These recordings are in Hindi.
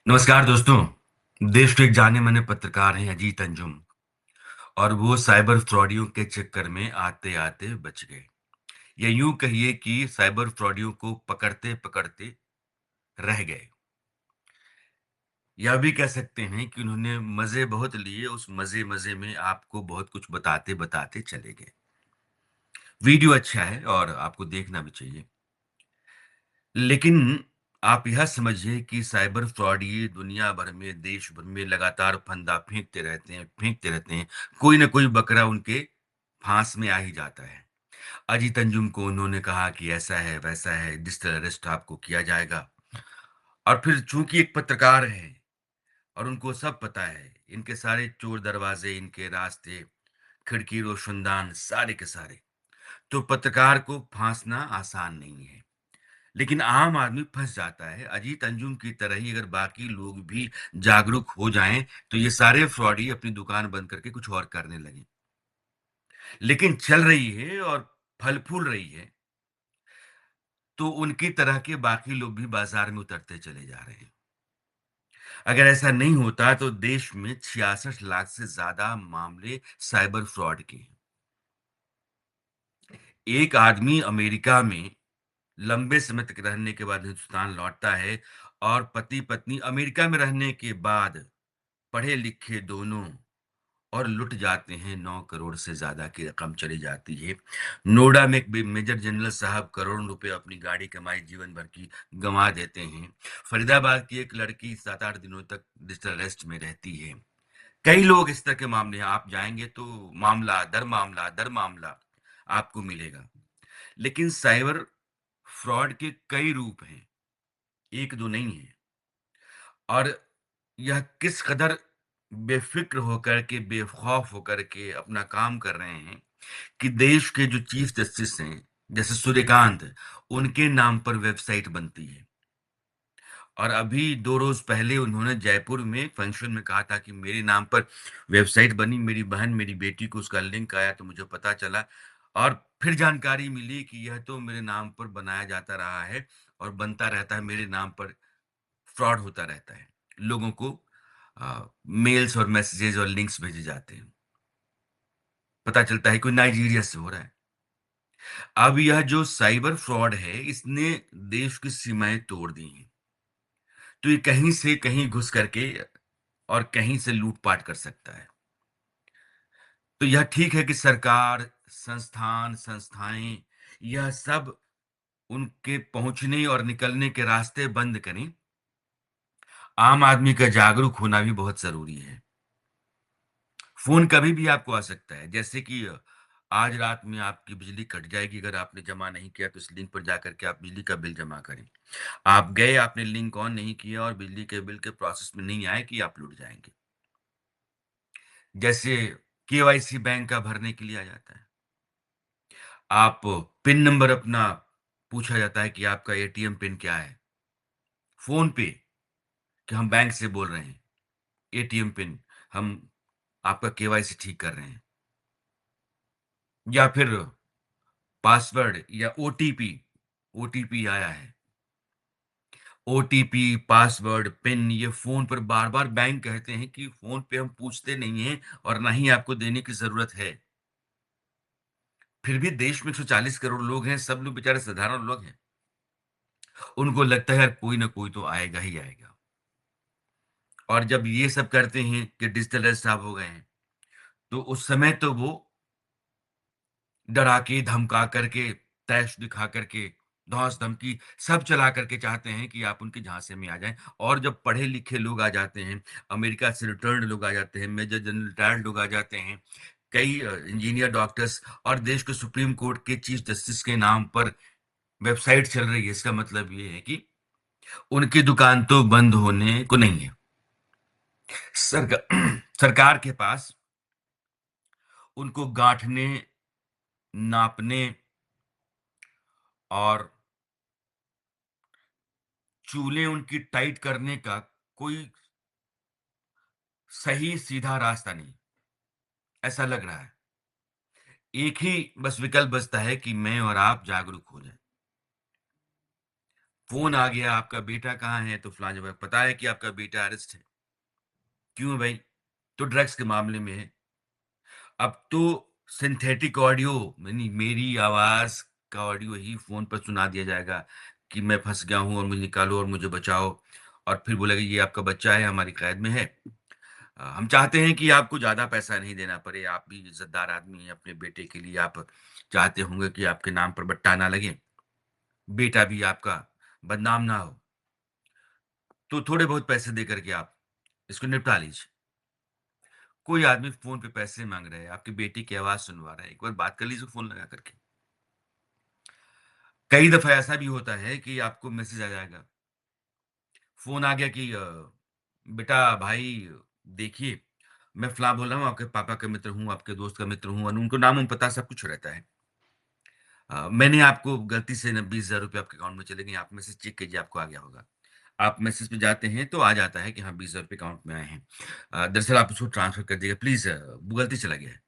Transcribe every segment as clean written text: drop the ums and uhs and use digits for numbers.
नमस्कार दोस्तों। देश के एक जाने माने पत्रकार हैं अजीत अंजुम। और वो साइबर फ्रॉडियों के चक्कर में आते आते बच गए। या यूं कहिए कि साइबर फ्रॉडियों को पकड़ते पकड़ते रह गए। यह भी कह सकते हैं कि उन्होंने मजे बहुत लिए, उस मजे मजे में आपको बहुत कुछ बताते बताते चले गए। वीडियो अच्छा है और आपको देखना भी चाहिए, लेकिन आप यह समझिए कि साइबर फ्रॉड ये दुनिया भर में, देश भर में लगातार फंदा फेंकते रहते हैं। कोई ना कोई बकरा उनके फांस में आ ही जाता है। अजीत अंजुम को उन्होंने कहा कि ऐसा है, वैसा है, डिजिटल अरेस्ट आपको किया जाएगा। और फिर चूंकि एक पत्रकार है और उनको सब पता है, इनके सारे चोर दरवाजे, इनके रास्ते, खिड़की रोशनदान सारे के सारे, तो पत्रकार को फांसना आसान नहीं है। लेकिन आम आदमी फँस जाता है। अजीत अंजुम की तरह ही अगर बाकी लोग भी जागरूक हो जाएँ, तो ये सारे फ्रॉडी अपनी दुकान बंद करके कुछ और करने लगें। लेकिन चल रही है और फल-फूल रही है, तो उनकी तरह के बाकी लोग भी बाज़ार में उतरते चले जा रहे हैं। अगर ऐसा नहीं होता, तो देश में 66 लाख से ज़्यादा मामले साइबर फ्रॉड के हैं। एक आदमी अमेरिका में लंबे समय तक रहने के बाद हिंदुस्तान लौटता है और पति-पत्नी अमेरिका में रहने के बाद पढ़े-लिखे दोनों और लुट जाते हैं। 9 करोड़ से ज़्यादा की रकम चली जाती है। नोएडा में एक मेजर जनरल साहब करोड़ों रुपए अपनी गाढ़ी कमाई जीवन भर की गँवा देते हैं। फरीदाबाद की एक लड़की 7-8 दिनों तक डिजिटल अरेस्ट में रहती है। कई लोग इस तरह के मामले हैं, आप जाएँगे तो मामला दर मामला आपको मिलेगा। लेकिन साइबर फ्रॉड के कई रूप हैं, 1-2 नहीं हैं। और यह किस कदर बेफ़िक्र होकर के, बेख़ौफ़ होकर के अपना काम कर रहे हैं कि देश के जो चीफ़ जस्टिस हैं, जैसे सूर्यकांत, उनके नाम पर वेबसाइट बनती है। और अभी 2 रोज़ पहले उन्होंने जयपुर में एक फ़ंक्शन में कहा था कि मेरे नाम पर वेबसाइट बनी, मेरी बहन, मेरी बेटी को उसका लिंक आया तो मुझे पता चला। और फिर जानकारी मिली कि यह तो मेरे नाम पर बनाया जाता रहा है और बनता रहता है, मेरे नाम पर फ्रॉड होता रहता है। लोगों को मेल्स और मैसेजेस और लिंक्स भेजे जाते हैं। पता चलता है कोई नाइजीरिया से हो रहा है। अब यह जो साइबर फ्रॉड है, इसने देश की सीमाएँ तोड़ दी हैं। तो ये कहीं से कहीं घुस करके और कहीं से लूट-पाट कर सकता है। तो यह ठीक है कि सरकार, संस्थाएँ, यह सब उनके पहुँचने और निकलने के रास्ते बंद करें। आम आदमी का जागरूक होना भी बहुत ज़रूरी है। फ़ोन कभी भी आपको आ सकता है, जैसे कि आज रात में आपकी बिजली कट जाएगी, अगर आपने जमा नहीं किया तो इस लिंक पर जाकर के आप बिजली का बिल जमा करें। आप गए, आपने लिंक ऑन नहीं किया और बिजली के बिल के प्रोसेस में नहीं आए कि आप लुट जाएँगे। जैसे केवाईसी बैंक का भरने के लिए आ जाता है। आप पिन नंबर अपना पूछा जाता है कि आपका एटीएम पिन क्या है? फ़ोन पे कि हम बैंक से बोल रहे हैं, एटीएम पिन हम आपका केवाईसी ठीक कर रहे हैं। या फिर पासवर्ड या ओटीपी, ओटीपी आया है। ओटीपी, पासवर्ड, पिन ये फ़ोन पर बार-बार बैंक कहते हैं कि फ़ोन पे हम पूछते नहीं हैं और ना ही आपको देने की ज़रूरत है। फिर भी देश में 140 करोड़ लोग हैं, सब लोग बेचारे साधारण लोग हैं। उनको लगता है यार कोई ना कोई तो आएगा ही आएगा। और जब ये सब करते हैं कि डिजिटल अरेस्ट आप हो गए हैं, तो उस समय तो वो डरा के, धमका करके, तैश दिखा करके, धौंस-धमकी सब चला करके चाहते हैं कि आप उनके झांसे में आ जाएँ। और जब पढ़े-लिखे लोग आ जाते हैं, अमेरिका से रिटर्न्ड लोग आ जाते हैं, मेजर जनरल रिटायर्ड लोग आ जाते हैं, कई इंजीनियर, डॉक्टर्स और देश के सुप्रीम कोर्ट के चीफ जस्टिस के नाम पर वेबसाइट चल रही है, इसका मतलब ये है कि उनकी दुकान तो बंद होने को नहीं है। सरका सरकार के पास उनको गाँठने, नापने और चूलें उनकी टाइट करने का कोई सही सीधा रास्ता नहीं, ऐसा लग रहा है। एक ही बस विकल्प बचता है कि मैं और आप जागरूक हो जाएँ। फ़ोन आ गया, आपका बेटा कहाँ है? तो फलाँ जगह पता है कि आपका बेटा अरेस्ट है। क्यों भई? तो ड्रग्स के मामले में है। अब तो सिंथेटिक ऑडियो यानी मेरी आवाज़ का ऑडियो ही फ़ोन पर सुना दिया जाएगा कि मैं फँस गया हूँ और मुझे निकालो और मुझे बचाओ और फिर बोलेगा ये आपका बच्चा है, हमारी क़ैद में है। हम चाहते हैं कि आपको ज़्यादा पैसा नहीं देना पड़े, आप भी इज़्ज़तदार आदमी हैं, अपने बेटे के लिए आप चाहते होंगे कि आपके नाम पर बट्टा ना लगे, बेटा भी आपका बदनाम ना हो। तो थोड़े बहुत पैसे दे कर के आप इसको निपटा लीजिए। कोई आदमी फ़ोन पे पैसे माँग रहा है, आपकी बेटी की आवाज़ सुनवा रहा है, एक बार बात कर लीजिए फ़ोन लगा कर के। कई दफ़ा ऐसा भी होता है कि आपको मैसेज आ जाएगा, फ़ोन आ गया कि बेटा भाई देखिए, मैं फलाँ बोल रहा हूँ, आपके पापा का मित्र हूँ, आपके दोस्त का मित्र हूँ और उनको नाम-वाम पता सब कुछ रहता है। मैंने आपको गलती से ना ₹20,000 आपके अकाउंट में चले गए, आप मैसेज चेक कीजिए आपको आ गया होगा। आप मैसेज पे जाते हैं तो आ जाता है कि हाँ, ₹20,000 अकाउंट में आए हैं। दरअसल आप उसको ट्रांसफ़र कर दीजिएगा प्लीज़ वो गलती से चला गया है।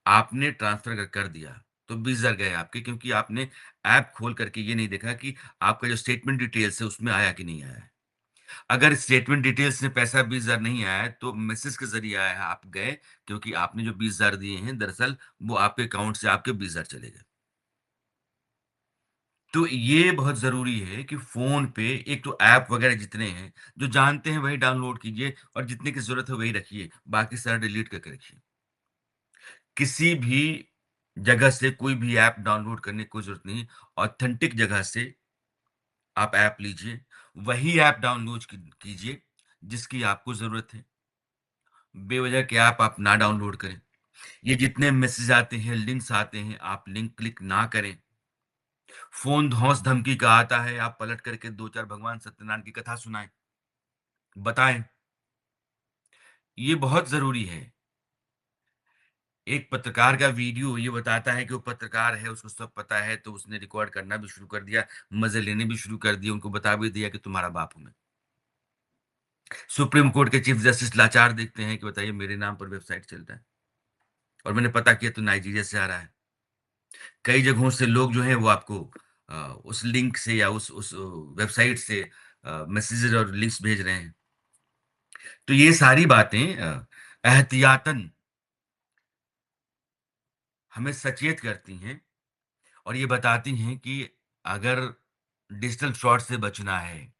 आपने ट्रांसफ़र अगर कर दिया, तो 20,000 गए आपके क्योंकि आपने ऐप खोल करके ये नहीं देखा कि आपका जो स्टेटमेंट डिटेल्स है उसमें आया कि नहीं आया है। अगर स्टेटमेंट डिटेल्स में पैसा 20,000 नहीं आया है, तो मैसेज के ज़रिए आया है, आप गए क्योंकि आपने जो 20,000 दिए हैं दरअसल वो आपके अकाउंट से आपके 20,000 चले गए। तो ये बहुत ज़रूरी है कि फ़ोन पे एक तो ऐप वग़ैरह जितने हैं, जो जानते हैं वही डाउनलोड कीजिए और जितने की ज़रूरत है वही रखिए, बाकी सारा डिलीट करके रखिए। किसी भी जगह से कोई भी ऐप डाउनलोड करने की कोई ज़रूरत नहीं, ऑथेंटिक जगह से आप ऐप लीजिए, वही ऐप डाउनलोड कीजिए जिसकी आपको ज़रूरत है। बेवजह के ऐप आप ना डाउनलोड करें। ये जितने मैसेज आते हैं, लिंक्स आते हैं, आप लिंक क्लिक ना करें। फ़ोन धौंस-धमकी का आता है, आप पलट करके 2-4 भगवान सत्यनारायण की कथा सुनाएँ, बताएँ। ये बहुत ज़रूरी है। एक पत्रकार का वीडियो ये बताता है कि वो पत्रकार है, उसको सब पता है, तो उसने रिकॉर्ड करना भी शुरू कर दिया, मज़े लेने भी शुरू कर दिए, उनको बता भी दिया कि तुम्हारा बाप हूँ मैं। सुप्रीम कोर्ट के चीफ जस्टिस लाचार देखते हैं कि बताइए मेरे नाम पर वेबसाइट चलता है और मैंने पता किया तो नाइजीरिया से आ रहा है। कई जगहों से लोग जो हैं वो आपको उस लिंक से या उस वेबसाइट से मैसेजेस और लिंक्स भेज रहे हैं। तो ये सारी बातें एहतियातन हमें सचेत करती हैं और ये बताती हैं कि अगर डिजिटल फ्रॉड से बचना है,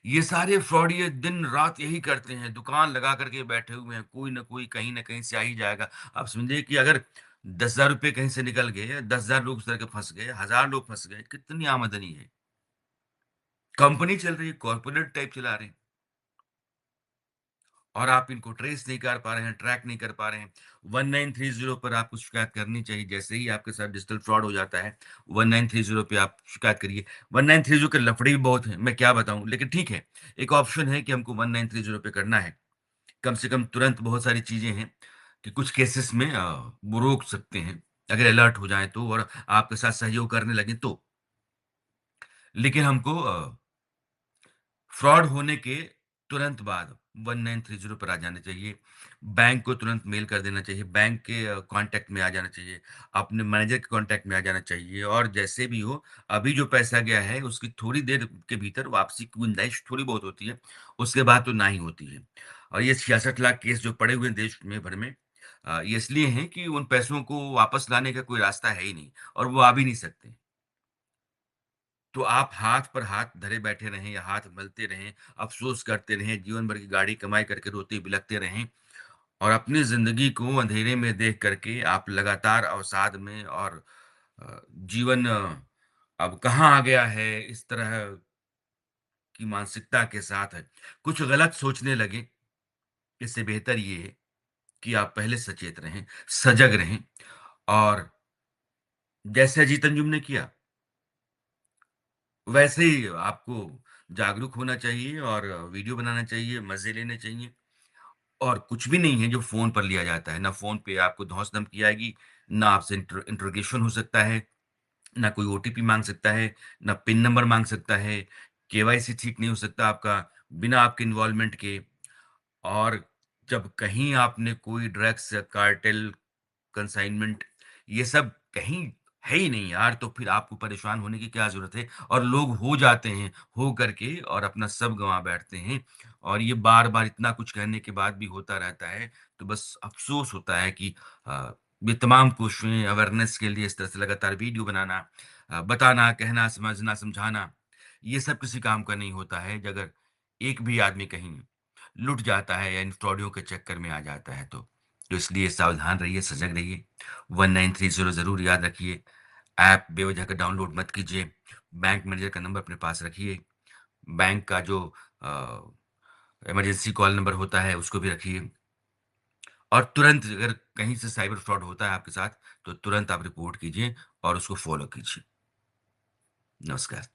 ये सारे फ्रॉड ये दिन-रात यही करते हैं, दुकान लगा कर के बैठे हुए हैं, कोई न कोई कहीं न कहीं से आ ही जाएगा। आप समझिए कि अगर ₹10,000 कहीं से निकल गए, 10,000 लोग उस तरह के फँस गए, 1,000 लोग फँस गए, कितनी आमदनी है। कंपनी चल रही है, कॉर्पोरेट टाइप चला रहे हैं। और आप इनको ट्रेस नहीं कर पा रहे हैं, ट्रैक नहीं कर पा रहे हैं। 1930 पर आपको शिकायत करनी चाहिए। जैसे ही आपके साथ डिजिटल फ्रॉड हो जाता है, 1930 पे आप शिकायत करिए। 1930 के लफड़े भी बहुत हैं, मैं क्या बताऊँ? लेकिन ठीक है, एक ऑप्शन है कि हमको 1930 पे करना है। कम से कम तुरंत बहुत सारी चीज़ें हैं कि कुछ केसेस में वो रोक सकते हैं, अगर अलर्ट हो जाएँ तो और आपके साथ सहयोग करने लगें तो। लेकिन हमको फ्रॉड होने के तुरंत बाद 1930 पर आ जाना चाहिए। बैंक को तुरंत मेल कर देना चाहिए, बैंक के कॉन्टैक्ट में आ जाना चाहिए, अपने मैनेजर के कॉन्टैक्ट में आ जाना चाहिए और जैसे भी हो, अभी जो पैसा गया है, उसकी थोड़ी देर के भीतर वापसी की गुंजाइश थोड़ी बहुत होती है, उसके बाद तो ना ही होती है। और ये 66 लाख केस जो पड़े हुए हैं देश में भर में ये इसलिए हैं कि उन पैसों को वापस लाने का कोई रास्ता है ही नहीं और वो आ भी नहीं सकते। तो आप हाथ पर हाथ धरे बैठे रहें या हाथ मलते रहें, अफ़सोस करते रहें, जीवन भर की गाढ़ी कमाई करके रोते-बिलखते रहें और अपनी ज़िंदगी को अंधेरे में देख कर के आप लगातार अवसाद में और जीवन अब कहाँ आ गया है, इस तरह की मानसिकता के साथ कुछ गलत सोचने लगें, इससे बेहतर ये है कि आप पहले सचेत रहें, सजग रहें और जैसे अजीत अंजुम ने किया, वैसे ही आपको जागरूक होना चाहिए और वीडियो बनाना चाहिए, मज़े लेने चाहिए और कुछ भी नहीं है जो फ़ोन पर लिया जाता है। ना फ़ोन पे आपको धौंस-धमकी आएगी, ना आपसे इंट्रोगेशन हो सकता है, ना कोई ओटीपी माँग सकता है, ना पिन नंबर माँग सकता है, केवाईसी ठीक नहीं हो सकता आपका, बिना आपके इन्वॉल्वमेंट के और जब कहीं आपने कोई ड्रग्स, कार्टेल, कंसाइनमेंट ये सब कहीं है ही नहीं यार, तो फिर आपको परेशान होने की क्या ज़रूरत है? और लोग हो जाते हैं, हो करके और अपना सब गँवा बैठते हैं और ये बार-बार इतना कुछ कहने के बाद भी होता रहता है, तो बस अफ़सोस होता है कि ये तमाम कोशिशें अवेयरनेस के लिए इस तरह से लगातार वीडियो बनाना बताना, कहना, समझना, समझाना, ये सब किसी काम का नहीं होता है, अगर एक भी आदमी कहीं लुट जाता है या इन फ्रॉडियों के चक्कर में आ जाता है तो। तो इसलिए सावधान रहिए, सजग रहिए, 1930 ज़रूर याद रखिए। ऐप बेवजह का डाउनलोड मत कीजिए। बैंक मैनेजर का नंबर अपने पास रखिए। बैंक का जो अ, इमरजेंसी कॉल नंबर होता है, उसको भी रखिए और तुरंत अगर कहीं से साइबर फ्रॉड होता है आपके साथ, तो तुरंत आप रिपोर्ट कीजिए और उसको फ़ॉलो कीजिए। नमस्कार।